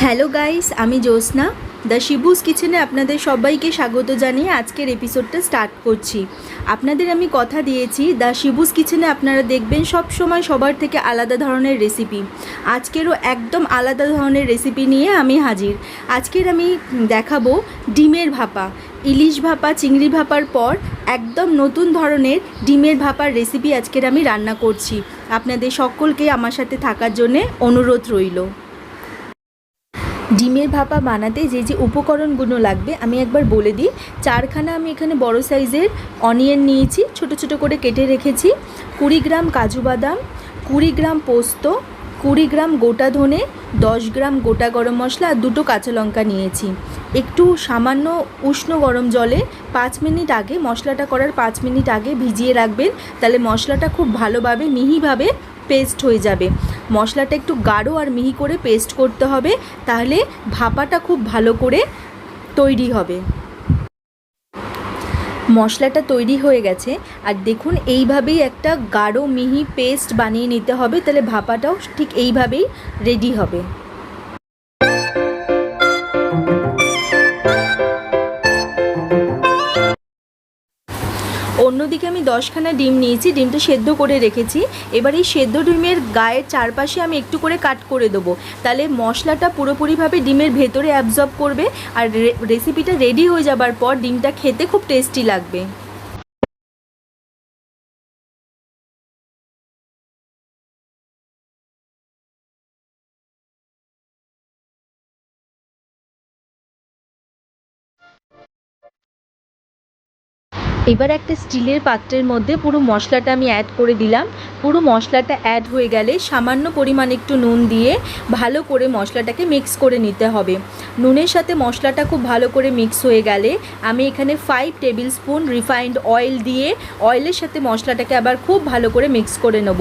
Hello guys, আমি জ্যোৎস্না the শিবুস কিচেনে আপনাদের সবাইকে স্বাগত জানিয়ে আজকের এপিসোডটা স্টার্ট করছি। আপনাদের আমি কথা দিয়েছি দ্য শিবুস কিচেনে আপনারা দেখবেন সব সময় সবার থেকে আলাদা ধরনের রেসিপি। আজকেরও একদম আলাদা ধরনের রেসিপি নিয়ে আমি হাজির। আজকের আমি দেখাবো ডিমের ভাপা। ইলিশ ভাপা, চিংড়ি ভাপার পর একদম নতুন ধরনের ডিমের ভাপার রেসিপি আজকের আমি রান্না করছি। আপনাদের সকলকে আমার সাথে থাকার জন্যে অনুরোধ রইল। ডিমের ভাপা বানাতে যে যে উপকরণগুলো লাগবে আমি একবার বলে দিই। চারখানা আমি এখানে বড় সাইজের অনিয়ন নিয়েছি, ছোট ছোট করে কেটে রেখেছি। 20 গ্রাম কাজু বাদাম, 20 গ্রাম পোস্ত, 20 গ্রাম গোটা ধনে, 10 গ্রাম গোটা গরম মশলা আর 2টো কাঁচা লঙ্কা নিয়েছি। একটু সামান্য উষ্ণ গরম জলে 5 মিনিট আগে, মশলাটা করার 5 মিনিট আগে ভিজিয়ে রাখবেন, তাহলে মশলাটা খুব ভালোভাবে মিহিভাবে পেস্ট হয়ে যাবে। মশলাটা একটু গাঢ় আর মিহি করে পেস্ট করতে হবে, তাহলে ভাপাটা খুব ভালো করে তৈরি হবে। মশলাটা তৈরি হয়ে গেছে আর দেখুন এইভাবেই একটা গাঢ় মিহি পেস্ট বানিয়ে নিতে হবে, তাহলে ভাপাটাও ঠিক এইভাবেই রেডি হবে। অন্যদিকে আমি 10খানা ডিম নিয়েছি, ডিমটা সেদ্ধ করে রেখেছি। এবার এই সেদ্ধ ডিমের গায়ের চারপাশে আমি একটু করে কাট করে দেবো, তাহলে মশলাটা পুরোপুরিভাবে ডিমের ভেতরে অ্যাবজর্ব করবে আর রেসিপিটা রেডি হয়ে যাবার পর ডিমটা খেতে খুব টেস্টি লাগবে। এবার একটা স্টিলের পাত্রের মধ্যে পুরো মশলাটা আমি অ্যাড করে দিলাম। পুরো মশলাটা অ্যাড হয়ে গেলে সামান্য পরিমাণ একটু নুন দিয়ে ভালো করে মশলাটাকে মিক্স করে নিতে হবে। নুনের সাথে মশলাটা খুব ভালো করে মিক্স হয়ে গেলে আমি এখানে 5 টেবিল স্পুন রিফাইন্ড অয়েল দিয়ে অয়েলের সাথে মশলাটাকে আবার খুব ভালো করে মিক্স করে নেব।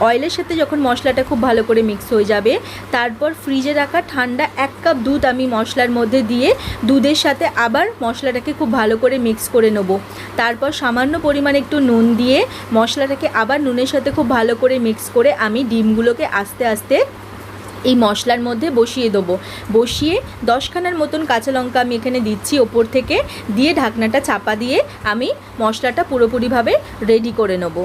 অয়েলের সাথে যখন মশলাটা খুব ভালো করে মিক্স হয়ে যাবে, তারপর ফ্রিজে রাখা ঠান্ডা 1 কাপ দুধ আমি মশলার মধ্যে দিয়ে দুধের সাথে আবার মশলাটাকে খুব ভালো করে মিক্স করে নেব। তারপর সামান্য পরিমাণ একটু নুন দিয়ে মশলাটাকে আবার নুনের সাথে খুব ভালো করে মিক্স করে আমি ডিমগুলোকে আস্তে আস্তে এই মশলার মধ্যে বসিয়ে দেবো। বসিয়ে 10খানার মতন কাঁচা লঙ্কা আমি এখানে দিচ্ছি ওপর থেকে, দিয়ে ঢাকনাটা চাপা দিয়ে আমি মশলাটা পুরোপুরিভাবে রেডি করে নেব।